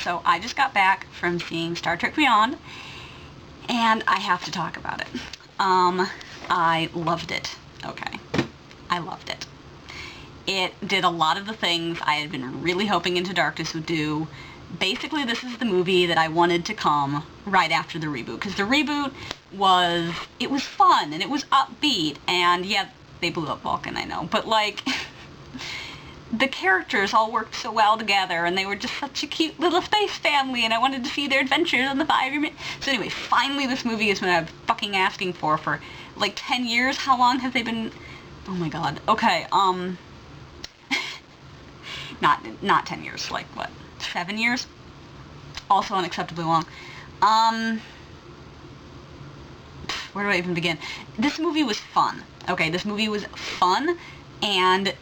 So I just got back from seeing Star Trek Beyond, and I have to talk about it. I loved it. Okay. I loved it. It did a lot of the things I had been really hoping Into Darkness would do. Basically, this is the movie that I wanted to come right after the reboot, because the reboot was fun, and it was upbeat, and yeah, they blew up Vulcan, I know, but like, the characters all worked so well together, and they were just such a cute little space family, and I wanted to see their adventures on the 5-year... So anyway, finally this movie is what I'm fucking asking for like 10 years. How long have they been... Oh my god. Okay, not 10 years, like what, 7 years? Also unacceptably long. Where do I even begin? This movie was fun. Okay, this movie was fun and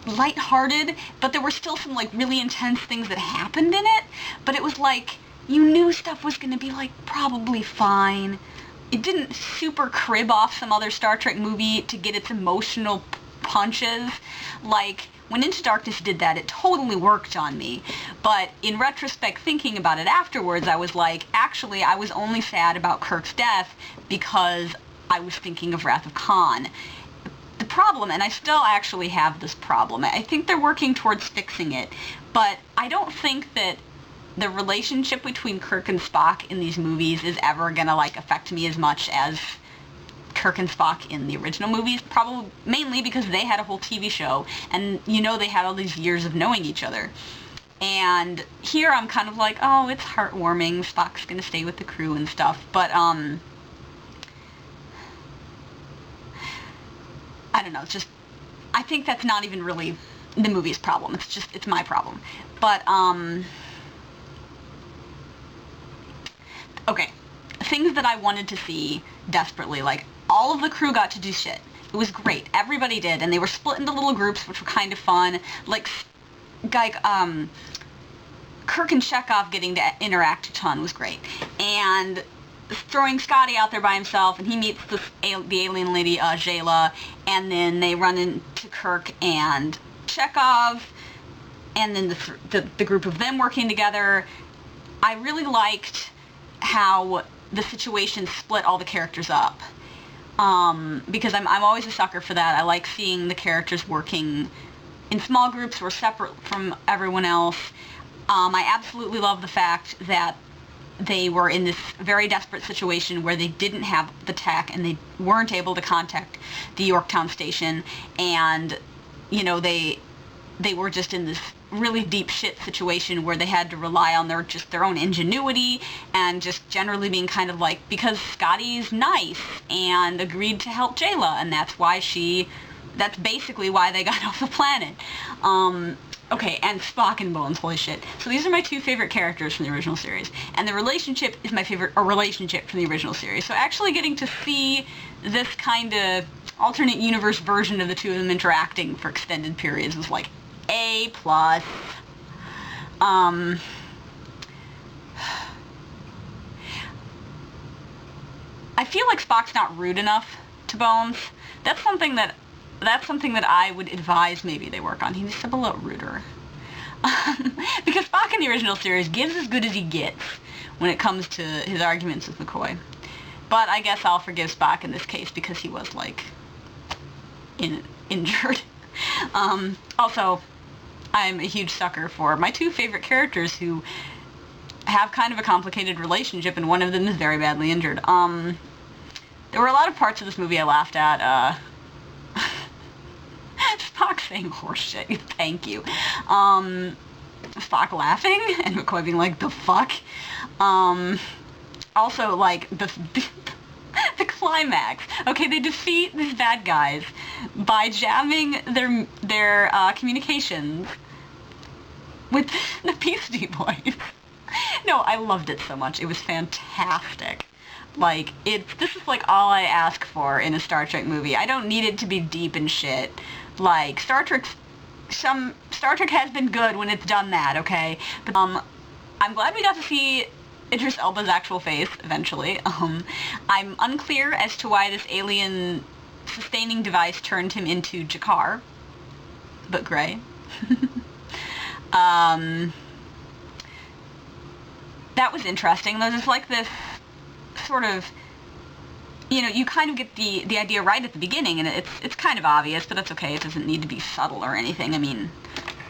lighthearted, but there were still some like really intense things that happened in it, but it was like, you knew stuff was gonna be like probably fine. It didn't super crib off some other Star Trek movie to get its emotional punches. Like, when Into Darkness did that, it totally worked on me. But in retrospect, thinking about it afterwards, I was like, actually, I was only sad about Kirk's death because I was thinking of Wrath of Khan. The problem, and I still actually have this problem, I think they're working towards fixing it, but I don't think that the relationship between Kirk and Spock in these movies is ever gonna, like, affect me as much as Kirk and Spock in the original movies, probably mainly because they had a whole TV show, and you know they had all these years of knowing each other. And here I'm kind of like, oh, it's heartwarming, Spock's gonna stay with the crew and stuff, but, I don't know, it's just, I think that's not even really the movie's problem, it's my problem. But, okay, things that I wanted to see desperately, like, all of the crew got to do shit. It was great. Everybody did, and they were split into little groups, which were kind of fun. Like Kirk and Chekhov getting to interact a ton was great. And throwing Scotty out there by himself, and he meets the alien lady, Jayla, and then they run into Kirk and Chekhov, and then the group of them working together. I really liked how the situation split all the characters up. Because I'm always a sucker for that. I like seeing the characters working in small groups or separate from everyone else. I absolutely love the fact that they were in this very desperate situation where they didn't have the tech and they weren't able to contact the Yorktown station, and, you know, they were just in this really deep shit situation where they had to rely on their own ingenuity and just generally being kind of like, because Scotty's nice and agreed to help Jayla, and that's basically why they got off the planet. Okay, and Spock and Bones, holy shit. So these are my two favorite characters from the original series, and the relationship is my favorite relationship from the original series. So actually getting to see this kind of alternate universe version of the two of them interacting for extended periods was like A+. I feel like Spock's not rude enough to Bones. That's something that I would advise maybe they work on. He needs to be a little ruder. Because Spock in the original series gives as good as he gets when it comes to his arguments with McCoy. But I guess I'll forgive Spock in this case because he was, like, injured. Also, I'm a huge sucker for my two favorite characters who have kind of a complicated relationship, and one of them is very badly injured. There were a lot of parts of this movie I laughed at. Spock saying horse shit, thank you. Spock laughing, and McCoy being like, the fuck? Also, like, the climax. Okay, they defeat these bad guys by jamming their communications with the Beastie Boys. No, I loved it so much. It was fantastic. Like, this is like all I ask for in a Star Trek movie. I don't need it to be deep and shit. Like, Star Trek has been good when it's done that, okay? But, I'm glad we got to see Idris Elba's actual face, eventually. I'm unclear as to why this alien sustaining device turned him into Jakar, but gray. that was interesting. There's just like this sort of, you kind of get the idea right at the beginning, and it's kind of obvious, but that's okay. It doesn't need to be subtle or anything. I mean,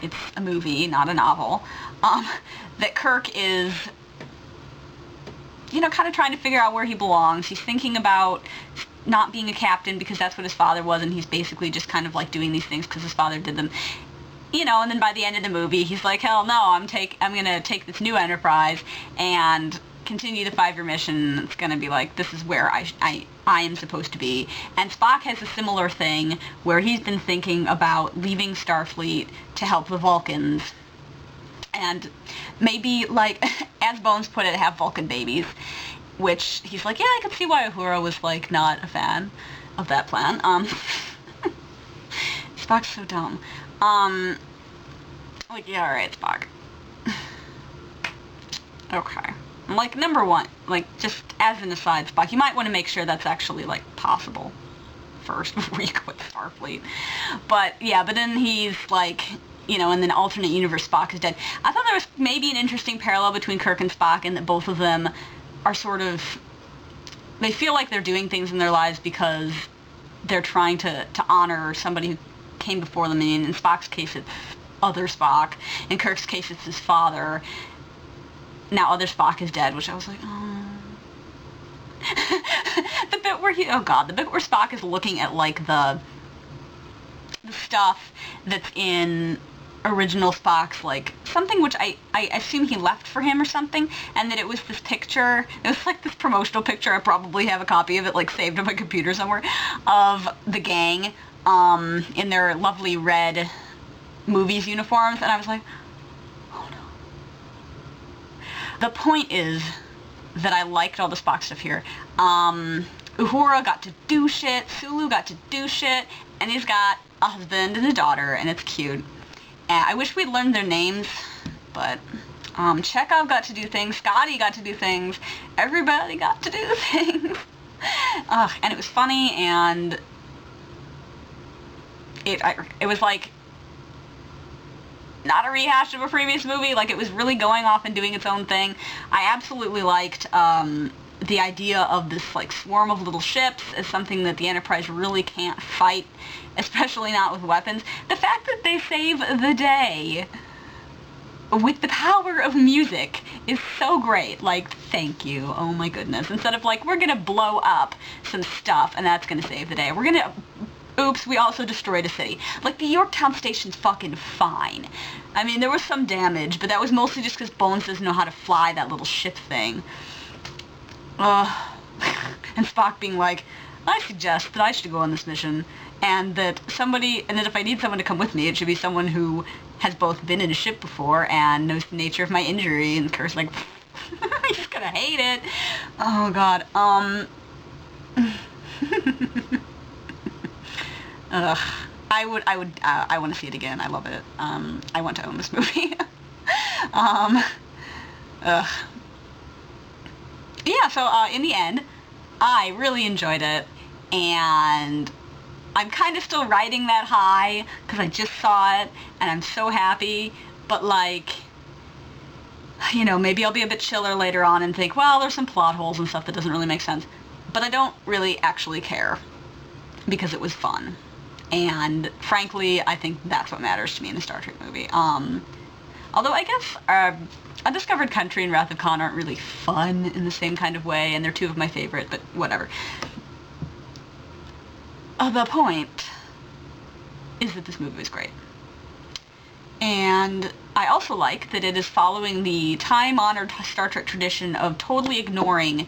it's a movie, not a novel. That Kirk is, kind of trying to figure out where he belongs. He's thinking about not being a captain because that's what his father was, and he's basically just kind of like doing these things because his father did them. And then by the end of the movie, he's like, hell no, I'm gonna take this new Enterprise and continue the 5-year mission. It's gonna be like, this is where I am supposed to be. And Spock has a similar thing where he's been thinking about leaving Starfleet to help the Vulcans, and maybe, like, as Bones put it, have Vulcan babies, which he's like, yeah, I could see why Uhura was, like, not a fan of that plan. Spock's so dumb. Like, yeah, alright, Spock. Okay. Like, number one, like, just as an aside, Spock, you might want to make sure that's actually, like, possible first before you go with Starfleet. But, yeah, but then he's, like, in an alternate universe, Spock is dead. I thought there was maybe an interesting parallel between Kirk and Spock, in that both of them are sort of, they feel like they're doing things in their lives because they're trying to honor somebody who came before them. And in Spock's case, it's other Spock. In Kirk's case, it's his father. Now other Spock is dead, which I was like, oh. The bit where Spock is looking at, like, the stuff that's in original Spock's, like, something which I assume he left for him or something, and that it was this picture, it was like this promotional picture, I probably have a copy of it, like, saved on my computer somewhere, of the gang, in their lovely red movies uniforms, and I was like, oh no. The point is that I liked all the Spock stuff here. Uhura got to do shit, Sulu got to do shit, and he's got a husband and a daughter, and it's cute. And I wish we'd learned their names, but Chekhov got to do things, Scotty got to do things, everybody got to do things. And it was funny, and it was like not a rehash of a previous movie. Like, it was really going off and doing its own thing. I absolutely liked the idea of this, like, swarm of little ships as something that the Enterprise really can't fight, especially not with weapons. The fact that they save the day with the power of music is so great. Like, thank you. Oh my goodness. Instead of, like, we're gonna blow up some stuff and that's gonna save the day. We're gonna... Oops, we also destroyed a city. Like, the Yorktown station's fucking fine. I mean, there was some damage, but that was mostly just because Bones doesn't know how to fly that little ship thing. And Spock being like, I suggest that I should go on this mission, and that if I need someone to come with me, it should be someone who has both been in a ship before and knows the nature of my injury. And Kirk's like, he's gonna hate it. Oh god. I want to see it again. I love it. I want to own this movie. Yeah, so in the end, I really enjoyed it, and I'm kind of still riding that high, because I just saw it, and I'm so happy, but, like, maybe I'll be a bit chiller later on and think, well, there's some plot holes and stuff that doesn't really make sense, but I don't really actually care, because it was fun. And frankly, I think that's what matters to me in a Star Trek movie. Although I guess Undiscovered Country and Wrath of Khan aren't really fun in the same kind of way, and they're two of my favorite, but whatever. The point is that this movie was great. And I also like that it is following the time-honored Star Trek tradition of totally ignoring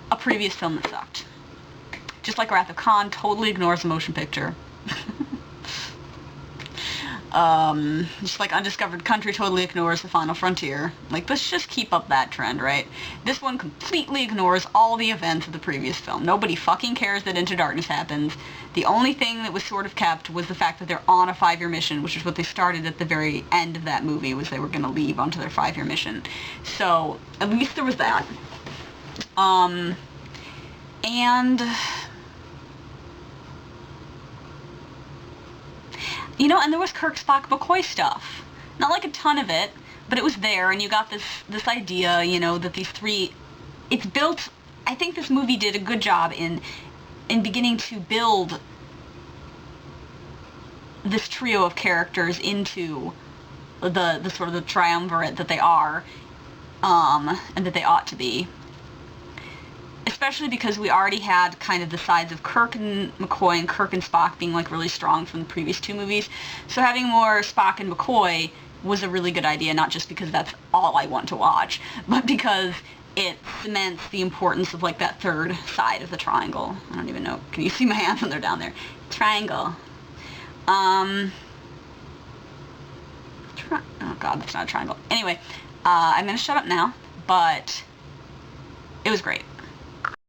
a previous film that sucked. Just like Wrath of Khan totally ignores a motion picture. Just like Undiscovered Country totally ignores The Final Frontier. Like, let's just keep up that trend, right? This one completely ignores all the events of the previous film. Nobody fucking cares that Into Darkness happens. The only thing that was sort of kept was the fact that they're on a 5-year mission, which is what they started at the very end of that movie, was they were going to leave onto their 5-year mission. So, at least there was that. And... and there was Kirk, Spock, McCoy stuff. Not like a ton of it, but it was there, and you got this idea, you know, that these three, it's built. I think this movie did a good job in beginning to build this trio of characters into the sort of the triumvirate that they are, and that they ought to be. Especially because we already had kind of the sides of Kirk and McCoy and Kirk and Spock being like really strong from the previous two movies. So having more Spock and McCoy was a really good idea, not just because that's all I want to watch, but because it cements the importance of like that third side of the triangle. I don't even know. Can you see my hands when they're down there? Triangle. Oh god, that's not a triangle. Anyway, I'm gonna shut up now, but it was great.